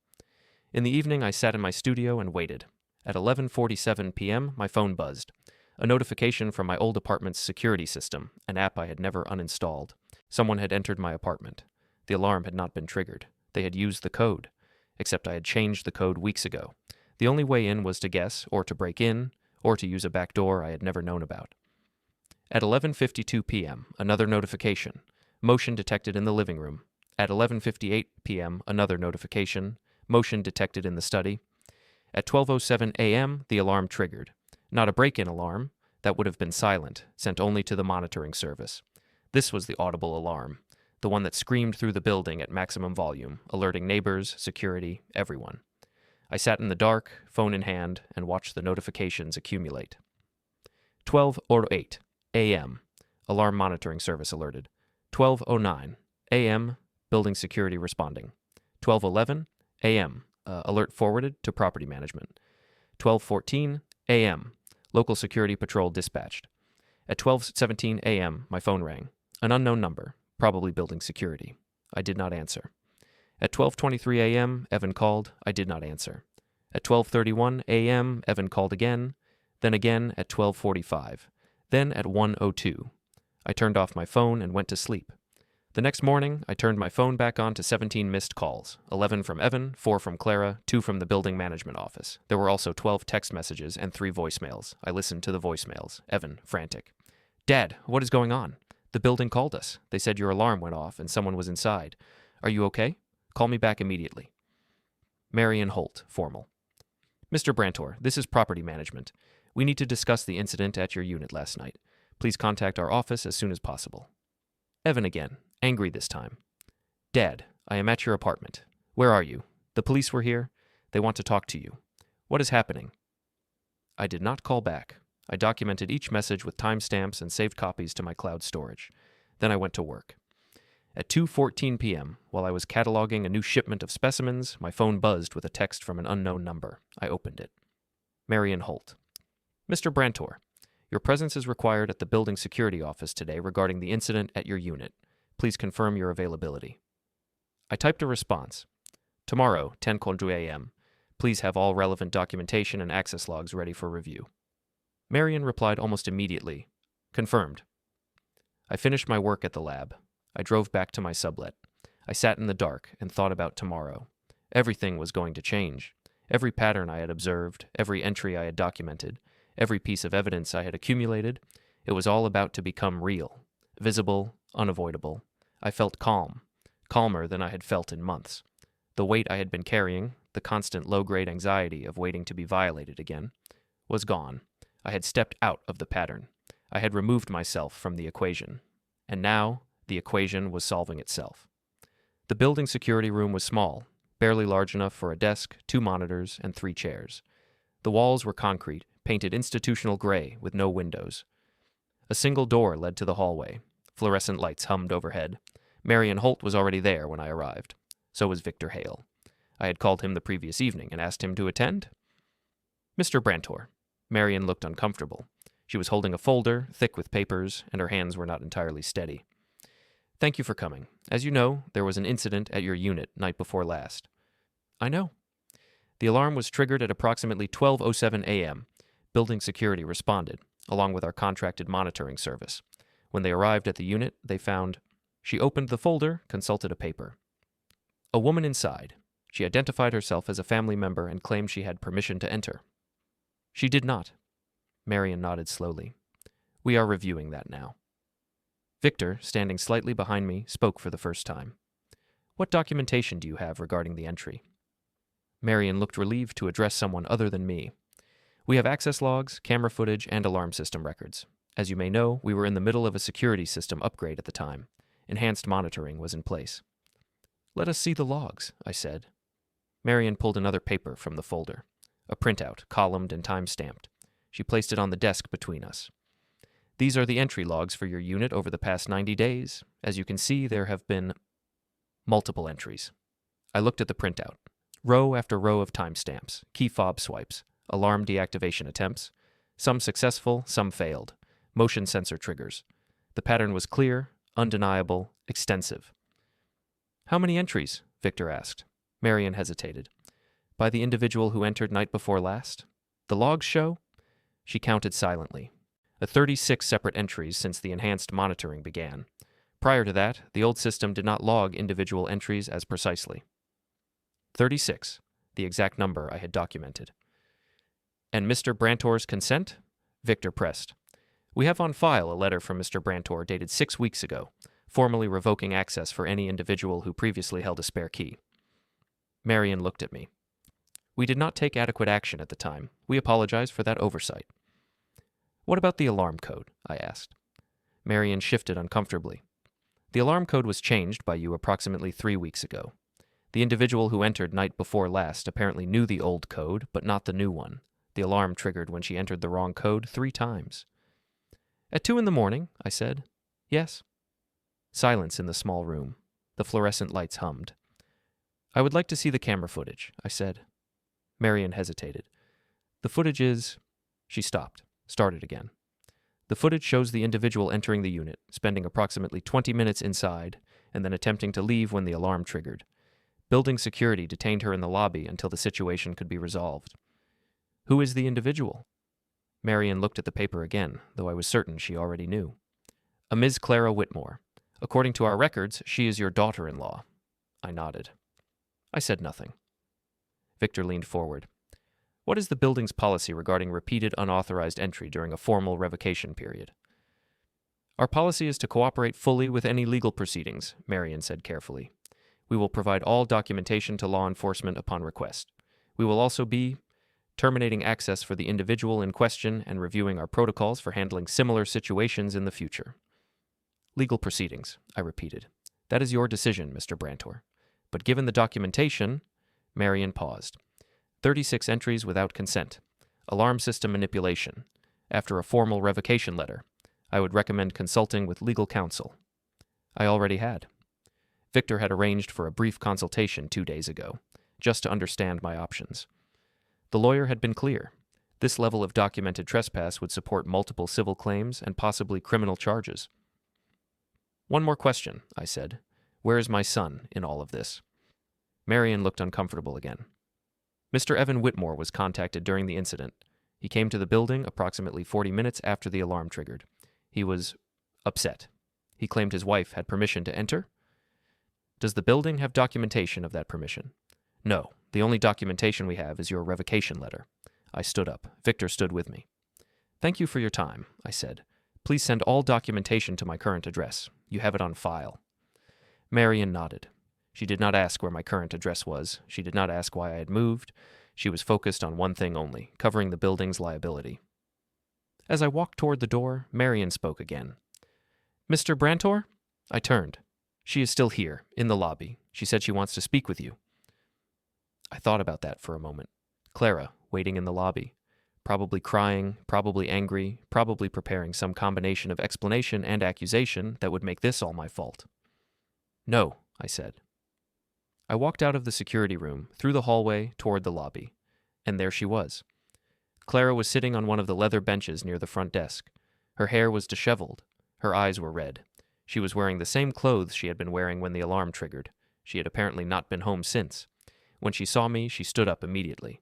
[SPEAKER 1] In the evening, I sat in my studio and waited. At 11:47 p.m., my phone buzzed. A notification from my old apartment's security system, an app I had never uninstalled. Someone had entered my apartment. The alarm had not been triggered. They had used the code, except I had changed the code weeks ago. The only way in was to guess, or to break in, or to use a back door I had never known about. At 11:52 p.m., another notification. Motion detected in the living room. At 11:58 p.m., another notification. Motion detected in the study. At 12:07 a.m., the alarm triggered. Not a break-in alarm. That would have been silent, sent only to the monitoring service. This was the audible alarm, the one that screamed through the building at maximum volume, alerting neighbors, security, everyone. I sat in the dark, phone in hand, and watched the notifications accumulate. 12:08 a.m. Alarm monitoring service alerted. 12:09 a.m. Building security responding. 12:11 a.m. Alert forwarded to property management. 12:14 a.m. Local security patrol dispatched. At 12:17 a.m., my phone rang. An unknown number, probably building security. I did not answer. At 12:23 a.m., Evan called. I did not answer. At 12:31 a.m., Evan called again, then again at 12:45, then at 1:02. I turned off my phone and went to sleep. The next morning, I turned my phone back on to 17 missed calls, 11 from Evan, 4 from Clara, 2 from the building management office. There were also 12 text messages and 3 voicemails. I listened to the voicemails. Evan, frantic. "Dad, what is going on? The building called us. They said your alarm went off and someone was inside. Are you okay? Call me back immediately." Marion Holt, formal. "Mr. Brantor, this is property management. We need to discuss the incident at your unit last night. Please contact our office as soon as possible." Evan again, angry this time. "Dad, I am at your apartment. Where are you? The police were here. They want to talk to you. What is happening?" I did not call back. I documented each message with timestamps and saved copies to my cloud storage. Then I went to work. At 2:14 p.m., while I was cataloging a new shipment of specimens, my phone buzzed with a text from an unknown number. I opened it. Marion Holt. "Mr. Brantor, your presence is required at the building security office today regarding the incident at your unit. Please confirm your availability." I typed a response. "Tomorrow, 10:00 a.m. Please have all relevant documentation and access logs ready for review." Marion replied almost immediately. "Confirmed." I finished my work at the lab. I drove back to my sublet. I sat in the dark and thought about tomorrow. Everything was going to change. Every pattern I had observed, every entry I had documented, every piece of evidence I had accumulated, it was all about to become real, visible, unavoidable. I felt calm, calmer than I had felt in months. The weight I had been carrying, the constant low-grade anxiety of waiting to be violated again, was gone. I had stepped out of the pattern. I had removed myself from the equation. And now, the equation was solving itself. The building security room was small, barely large enough for a desk, 2 monitors, and 3 chairs. The walls were concrete, painted institutional gray with no windows. A single door led to the hallway. Fluorescent lights hummed overhead. Marion Holt was already there when I arrived. So was Victor Hale. I had called him the previous evening and asked him to attend. "Mr. Brantor." Marion looked uncomfortable. She was holding a folder, thick with papers, and her hands were not entirely steady. "Thank you for coming. As you know, there was an incident at your unit night before last." "I know." "The alarm was triggered at approximately 12:07 a.m. Building security responded, along with our contracted monitoring service. When they arrived at the unit, they found..." She opened the folder, consulted a paper. "A woman inside. She identified herself as a family member and claimed she had permission to enter." "She did not." Marion nodded slowly. "We are reviewing that now." Victor, standing slightly behind me, spoke for the first time. "What documentation do you have regarding the entry?" Marion looked relieved to address someone other than me. "We have access logs, camera footage, and alarm system records. As you may know, we were in the middle of a security system upgrade at the time. Enhanced monitoring was in place." "Let us see the logs," I said. Marion pulled another paper from the folder, a printout, columned and time-stamped. She placed it on the desk between us. "These are the entry logs for your unit over the past 90 days. As you can see, there have been multiple entries." I looked at the printout. Row after row of timestamps, key fob swipes, alarm deactivation attempts. Some successful, some failed. Motion sensor triggers. The pattern was clear, undeniable, extensive. "How many entries?" Victor asked. Marion hesitated. "By the individual who entered night before last? The logs show?" She counted silently. 36 separate entries since the enhanced monitoring began. Prior to that, the old system did not log individual entries as precisely. 36, the exact number I had documented. "And Mr. Brantor's consent?" Victor pressed. "We have on file a letter from Mr. Brantor dated 6 weeks ago, formally revoking access for any individual who previously held a spare key." Marion looked at me. "We did not take adequate action at the time. We apologize for that oversight." "What about the alarm code?" I asked. Marion shifted uncomfortably. "The alarm code was changed by you approximately 3 weeks ago. The individual who entered night before last apparently knew the old code, but not the new one. The alarm triggered when she entered the wrong code 3 times. "At 2 in the morning," I said. "Yes." Silence in the small room. The fluorescent lights hummed. "I would like to see the camera footage," I said. Marion hesitated. "The footage is..." She stopped, started again. "The footage shows the individual entering the unit, spending approximately 20 minutes inside, and then attempting to leave when the alarm triggered. Building security detained her in the lobby until the situation could be resolved." "Who is the individual?" Marion looked at the paper again, though I was certain she already knew. "A Ms. Clara Whitmore. According to our records, she is your daughter-in-law." I nodded. I said nothing. Victor leaned forward. "What is the building's policy regarding repeated unauthorized entry during a formal revocation period?" "Our policy is to cooperate fully with any legal proceedings," Marion said carefully. "We will provide all documentation to law enforcement upon request. We will also be terminating access for the individual in question and reviewing our protocols for handling similar situations in the future." "Legal proceedings," I repeated. "That is your decision, Mr. Brantor. But given the documentation..." Marion paused. 36 entries without consent. Alarm system manipulation. After a formal revocation letter, I would recommend consulting with legal counsel. I already had. Victor had arranged for a brief consultation 2 days ago, just to understand my options. The lawyer had been clear. This level of documented trespass would support multiple civil claims and possibly criminal charges. One more question, I said. Where is my son in all of this? Marion looked uncomfortable again. Mr. Evan Whitmore was contacted during the incident. He came to the building approximately 40 minutes after the alarm triggered. He was upset. He claimed his wife had permission to enter. Does the building have documentation of that permission? No. The only documentation we have is your revocation letter. I stood up. Victor stood with me. Thank you for your time, I said. Please send all documentation to my current address. You have it on file. Marion nodded. She did not ask where my current address was. She did not ask why I had moved. She was focused on one thing only, covering the building's liability. As I walked toward the door, Marion spoke again. Mr. Brantor? I turned. She is still here, in the lobby. She said she wants to speak with you. I thought about that for a moment. Clara, waiting in the lobby. Probably crying, probably angry, probably preparing some combination of explanation and accusation that would make this all my fault. No, I said. I walked out of the security room, through the hallway, toward the lobby. And there she was. Clara was sitting on one of the leather benches near the front desk. Her hair was disheveled. Her eyes were red. She was wearing the same clothes she had been wearing when the alarm triggered. She had apparently not been home since. When she saw me, she stood up immediately.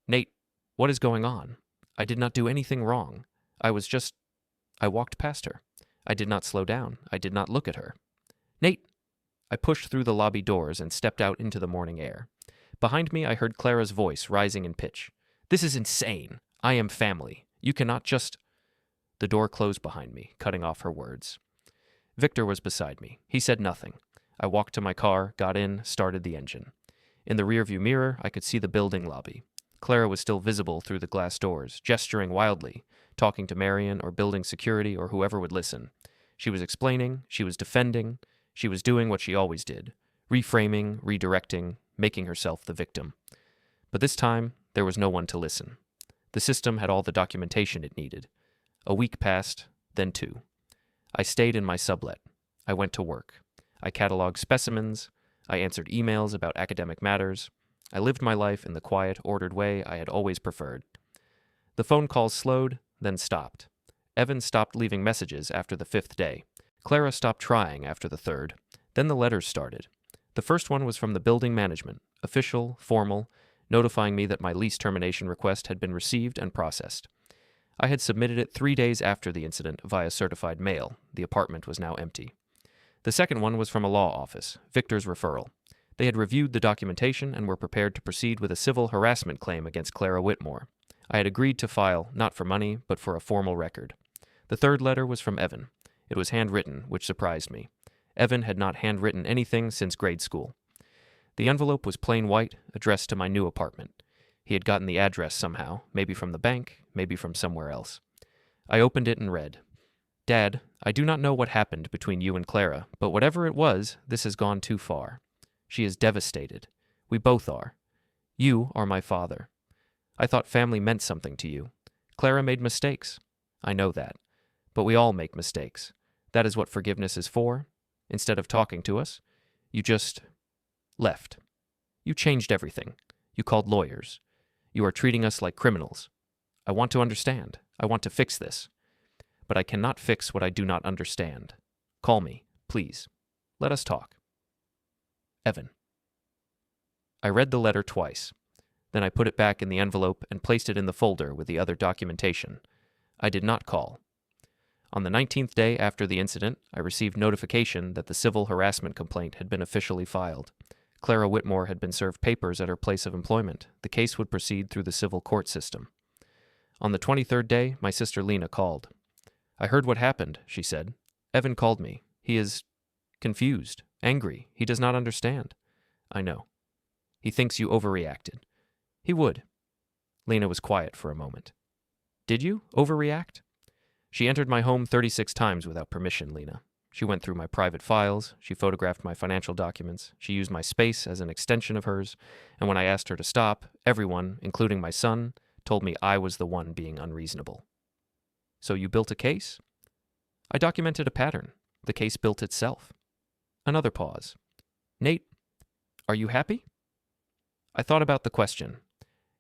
[SPEAKER 1] Nate, what is going on? I did not do anything wrong. I walked past her. I did not slow down. I did not look at her. Nate! I pushed through the lobby doors and stepped out into the morning air. Behind me, I heard Clara's voice rising in pitch. This is insane. I am family. You cannot just... The door closed behind me, cutting off her words. Victor was beside me. He said nothing. I walked to my car, got in, started the engine. In the rearview mirror, I could see the building lobby. Clara was still visible through the glass doors, gesturing wildly, talking to Marion or building security or whoever would listen. She was explaining, she was defending, she was doing what she always did, reframing, redirecting, making herself the victim. But this time, there was no one to listen. The system had all the documentation it needed. A week passed, then 2. I stayed in my sublet. I went to work. I cataloged specimens. I answered emails about academic matters. I lived my life in the quiet, ordered way I had always preferred. The phone calls slowed, then stopped. Evan stopped leaving messages after the 5th day. Clara stopped trying after the 3rd. Then the letters started. The first one was from the building management, official, formal, notifying me that my lease termination request had been received and processed. I had submitted it 3 days after the incident via certified mail. The apartment was now empty. The second one was from a law office, Victor's referral. They had reviewed the documentation and were prepared to proceed with a civil harassment claim against Clara Whitmore. I had agreed to file, not for money, but for a formal record. The third letter was from Evan. It was handwritten, which surprised me. Evan had not handwritten anything since grade school. The envelope was plain white, addressed to my new apartment. He had gotten the address somehow, maybe from the bank, maybe from somewhere else. I opened it and read, Dad, I do not know what happened between you and Clara, but whatever it was, this has gone too far. She is devastated. We both are. You are my father. I thought family meant something to you. Clara made mistakes. I know that. But we all make mistakes. That is what forgiveness is for. Instead of talking to us, you just left. You changed everything. You called lawyers. You are treating us like criminals. I want to understand. I want to fix this. But I cannot fix what I do not understand. Call me, please. Let us talk. Evan. I read the letter twice. Then I put it back in the envelope and placed it in the folder with the other documentation. I did not call. On the 19th day after the incident, I received notification that the civil harassment complaint had been officially filed. Clara Whitmore had been served papers at her place of employment. The case would proceed through the civil court system. On the 23rd day, my sister Lena called. I heard what happened, she said. Evan called me. He is confused, angry. He does not understand. I know. He thinks you overreacted. He would. Lena was quiet for a moment. Did you overreact? She entered my home 36 times without permission, Lena. She went through my private files, she photographed my financial documents, she used my space as an extension of hers, and when I asked her to stop, everyone, including my son, told me I was the one being unreasonable. So you built a case? I documented a pattern. The case built itself. Another pause. Nate, are you happy? I thought about the question.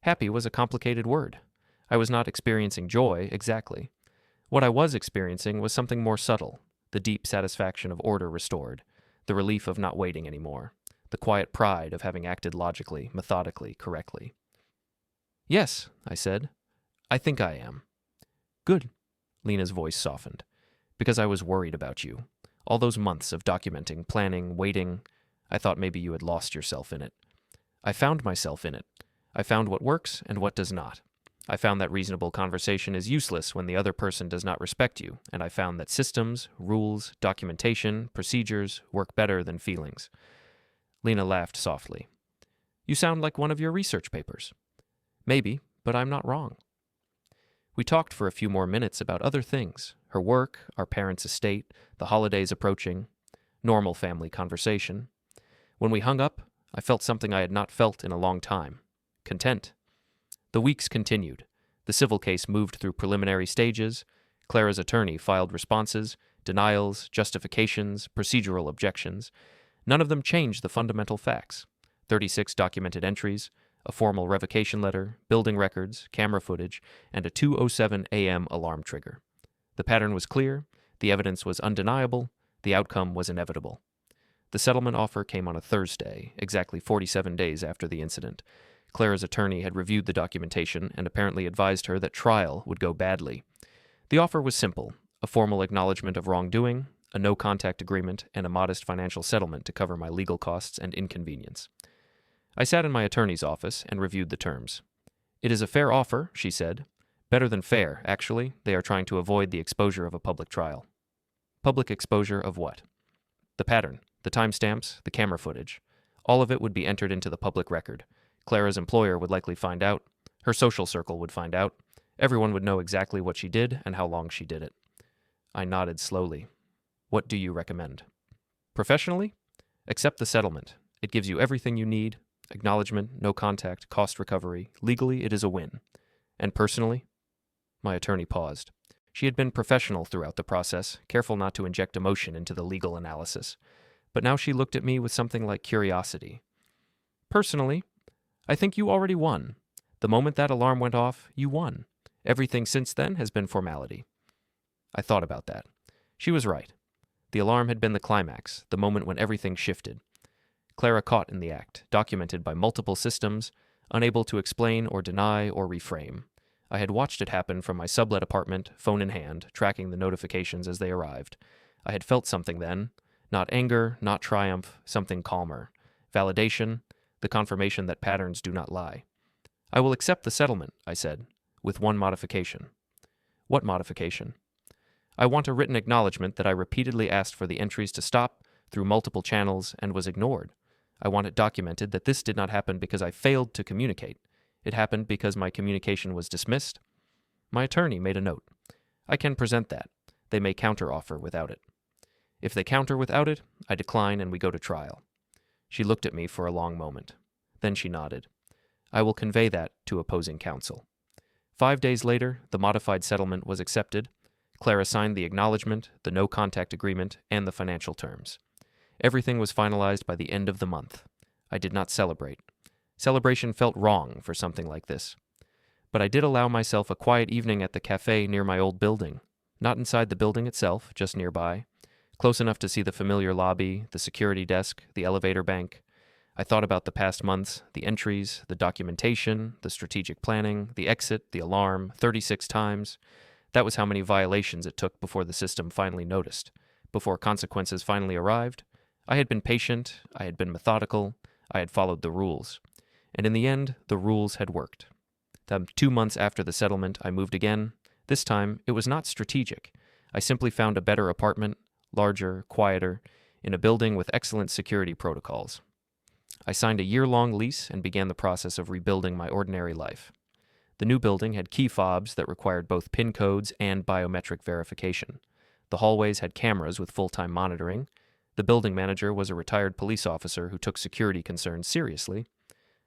[SPEAKER 1] Happy was a complicated word. I was not experiencing joy, exactly. What I was experiencing was something more subtle, the deep satisfaction of order restored, the relief of not waiting anymore, the quiet pride of having acted logically, methodically, correctly. Yes, I said. I think I am. Good. Lena's voice softened. Because I was worried about you. All those months of documenting, planning, waiting, I thought maybe you had lost yourself in it. I found myself in it. I found what works and what does not. I found that reasonable conversation is useless when the other person does not respect you, and I found that systems, rules, documentation, procedures work better than feelings. Lena laughed softly. You sound like one of your research papers. Maybe, but I'm not wrong. We talked for a few more minutes about other things, her work, our parents' estate, the holidays approaching, normal family conversation. When we hung up, I felt something I had not felt in a long time. Content. The weeks continued. The civil case moved through preliminary stages. Clara's attorney filed responses, denials, justifications, procedural objections. None of them changed the fundamental facts. 36 documented entries, a formal revocation letter, building records, camera footage, and a 2:07 a.m. alarm trigger. The pattern was clear, the evidence was undeniable, the outcome was inevitable. The settlement offer came on a Thursday, exactly 47 days after the incident. Clara's attorney had reviewed the documentation and apparently advised her that trial would go badly. The offer was simple, a formal acknowledgement of wrongdoing, a no-contact agreement, and a modest financial settlement to cover my legal costs and inconvenience. I sat in my attorney's office and reviewed the terms. It is a fair offer, she said. Better than fair, actually. They are trying to avoid the exposure of a public trial. Public exposure of what? The pattern, the timestamps, the camera footage. All of it would be entered into the public record. Clara's employer would likely find out. Her social circle would find out. Everyone would know exactly what she did and how long she did it. I nodded slowly. What do you recommend? Professionally? Accept the settlement. It gives you everything you need. Acknowledgement, no contact, cost recovery. Legally, it is a win. And personally? My attorney paused. She had been professional throughout the process, careful not to inject emotion into the legal analysis. But now she looked at me with something like curiosity. Personally, I think you already won. The moment that alarm went off, you won. Everything since then has been formality. I thought about that. She was right. The alarm had been the climax, the moment when everything shifted. Clara caught in the act, documented by multiple systems, unable to explain or deny or reframe. I had watched it happen from my sublet apartment, phone in hand, tracking the notifications as they arrived. I had felt something then. Not anger, not triumph, something calmer. Validation, the confirmation that patterns do not lie. I will accept the settlement, I said, with one modification. What modification? I want a written acknowledgement that I repeatedly asked for the entries to stop through multiple channels and was ignored. I want it documented that this did not happen because I failed to communicate. It happened because my communication was dismissed. My attorney made a note. I can present that. They may counteroffer without it. If they counter without it, I decline and we go to trial. She looked at me for a long moment. Then she nodded. I will convey that to opposing counsel. 5 days later, the modified settlement was accepted. Clara signed the acknowledgement, the no-contact agreement, and the financial terms. Everything was finalized by the end of the month. I did not celebrate. Celebration felt wrong for something like this. But I did allow myself a quiet evening at the cafe near my old building. Not inside the building itself, just nearby. Close enough to see the familiar lobby, the security desk, the elevator bank. I thought about the past months, the entries, the documentation, the strategic planning, the exit, the alarm, 36 times. That was how many violations it took before the system finally noticed. Before consequences finally arrived, I had been patient, I had been methodical, I had followed the rules. And in the end, the rules had worked. Then 2 months after the settlement, I moved again. This time, it was not strategic. I simply found a better apartment, larger, quieter, in a building with excellent security protocols. I signed a year-long lease and began the process of rebuilding my ordinary life. The new building had key fobs that required both PIN codes and biometric verification. The hallways had cameras with full-time monitoring. The building manager was a retired police officer who took security concerns seriously.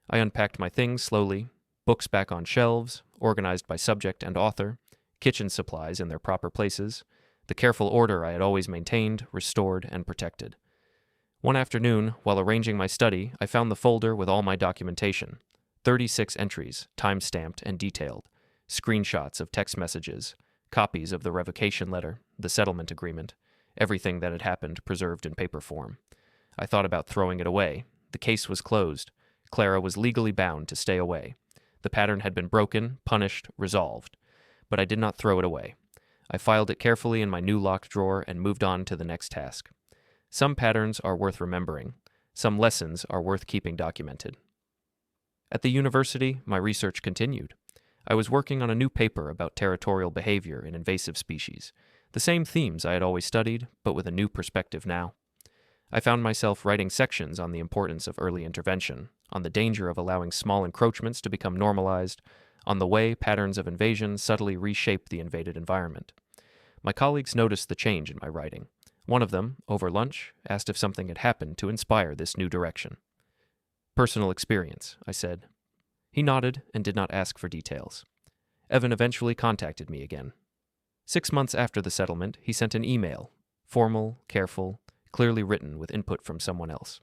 [SPEAKER 1] I unpacked my things slowly, books back on shelves, organized by subject and author, kitchen supplies in their proper places, the careful order I had always maintained, restored, and protected. One afternoon, while arranging my study, I found the folder with all my documentation. 36 entries, time-stamped and detailed, screenshots of text messages, copies of the revocation letter, the settlement agreement, everything that had happened preserved in paper form. I thought about throwing it away. The case was closed. Clara was legally bound to stay away. The pattern had been broken, punished, resolved. But I did not throw it away. I filed it carefully in my new locked drawer and moved on to the next task. Some patterns are worth remembering. Some lessons are worth keeping documented. At the university, my research continued. I was working on a new paper about territorial behavior in invasive species, the same themes I had always studied, but with a new perspective now. I found myself writing sections on the importance of early intervention, on the danger of allowing small encroachments to become normalized, on the way patterns of invasion subtly reshape the invaded environment. My colleagues noticed the change in my writing. One of them, over lunch, asked if something had happened to inspire this new direction. Personal experience, I said. He nodded and did not ask for details. Evan eventually contacted me again. 6 months after the settlement, he sent an email, formal, careful, clearly written with input from someone else.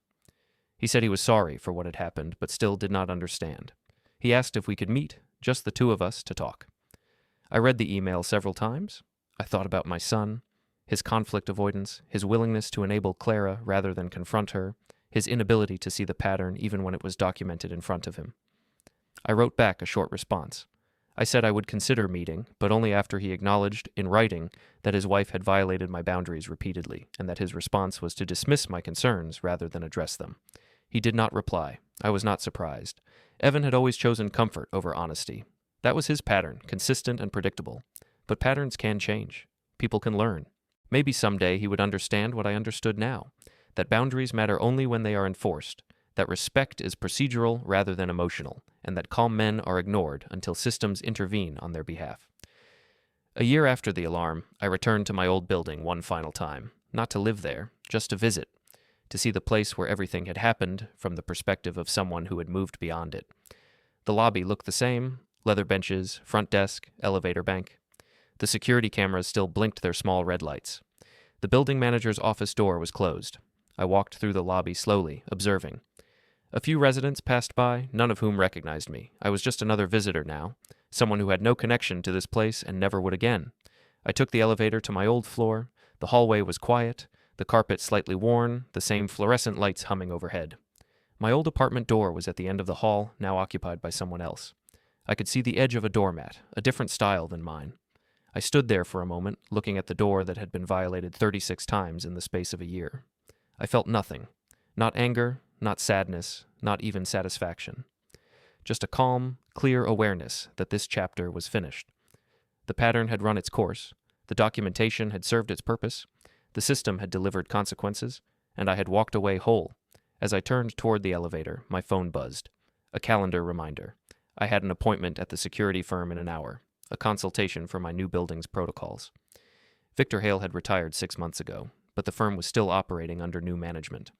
[SPEAKER 1] He said he was sorry for what had happened, but still did not understand. He asked if we could meet, just the two of us, to talk. I read the email several times. I thought about my son, his conflict avoidance, his willingness to enable Clara rather than confront her, his inability to see the pattern even when it was documented in front of him. I wrote back a short response. I said I would consider meeting, but only after he acknowledged, in writing, that his wife had violated my boundaries repeatedly, and that his response was to dismiss my concerns rather than address them. He did not reply. I was not surprised. Evan had always chosen comfort over honesty. That was his pattern, consistent and predictable. But patterns can change. People can learn. Maybe someday he would understand what I understood now, that boundaries matter only when they are enforced, that respect is procedural rather than emotional, and that calm men are ignored until systems intervene on their behalf. A year after the alarm, I returned to my old building one final time, not to live there, just to visit, to see the place where everything had happened from the perspective of someone who had moved beyond it. The lobby looked the same, leather benches, front desk, elevator bank. The security cameras still blinked their small red lights. The building manager's office door was closed. I walked through the lobby slowly, observing. A few residents passed by, none of whom recognized me. I was just another visitor now, someone who had no connection to this place and never would again. I took the elevator to my old floor. The hallway was quiet, the carpet slightly worn, the same fluorescent lights humming overhead. My old apartment door was at the end of the hall, now occupied by someone else. I could see the edge of a doormat, a different style than mine. I stood there for a moment, looking at the door that had been violated 36 times in the space of a year. I felt nothing. Not anger, not sadness, not even satisfaction. Just a calm, clear awareness that this chapter was finished. The pattern had run its course, the documentation had served its purpose, the system had delivered consequences, and I had walked away whole. As I turned toward the elevator, my phone buzzed. A calendar reminder. I had an appointment at the security firm in an hour, a consultation for my new building's protocols. Victor Hale had retired 6 months ago, but the firm was still operating under new management.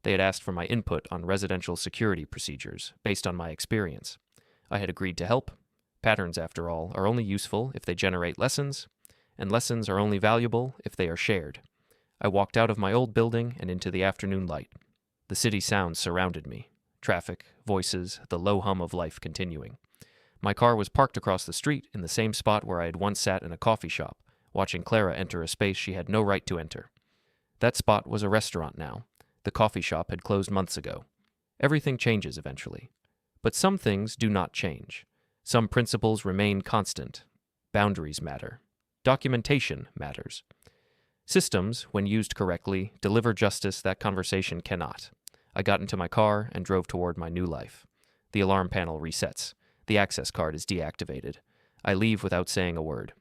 [SPEAKER 1] They had asked for my input on residential security procedures, based on my experience. I had agreed to help. Patterns, after all, are only useful if they generate lessons, and lessons are only valuable if they are shared. I walked out of my old building and into the afternoon light. The city sounds surrounded me. Traffic, voices, the low hum of life continuing. My car was parked across the street in the same spot where I had once sat in a coffee shop, watching Clara enter a space she had no right to enter. That spot was a restaurant now. The coffee shop had closed months ago. Everything changes eventually. But some things do not change. Some principles remain constant. Boundaries matter. Documentation matters. Systems, when used correctly, deliver justice that conversation cannot. I got into my car and drove toward my new life. The alarm panel resets. The access card is deactivated. I leave without saying a word.